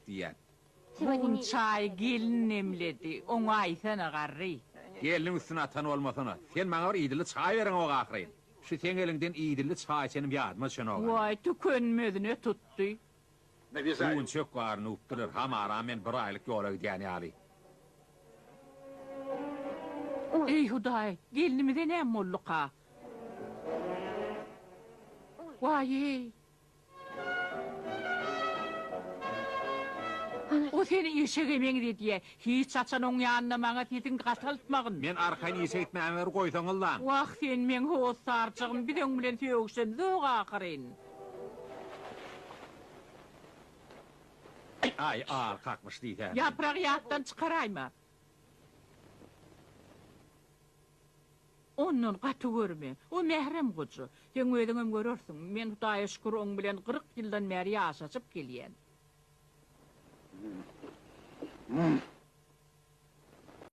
diyen. Bugün çay gelin emledi. Onu aysana garri. Gelinin üstüne atan olmasana. Sen bana var idili çay verin o akırın. Şu sen elinden idili çay senin bir adıma çön oğlan. Vay tükönmedine tuttu. Buğun çök varını uptırır. Hama rağmen bir aylık yola gideni ali. Ey Huday, gelinimden em molluka. Vay ey. O seni işe gemen diye hiç açan onun yanına bana dedin kasaltmağın. Men arkayını ise etmeyen ver koysan lan. Vah sen men hoğuz sarçığım bir den bilen tüyöksen zoğ akırın. Ay ağır kalkmış değil. Yaprak yattan çıkaray mı? Onun katı görme. O mehrem kocu. Sen ödünüm görürsün. Men Hudaya şükür on bilen 40 yıldan beri yaşaşıp geliyen.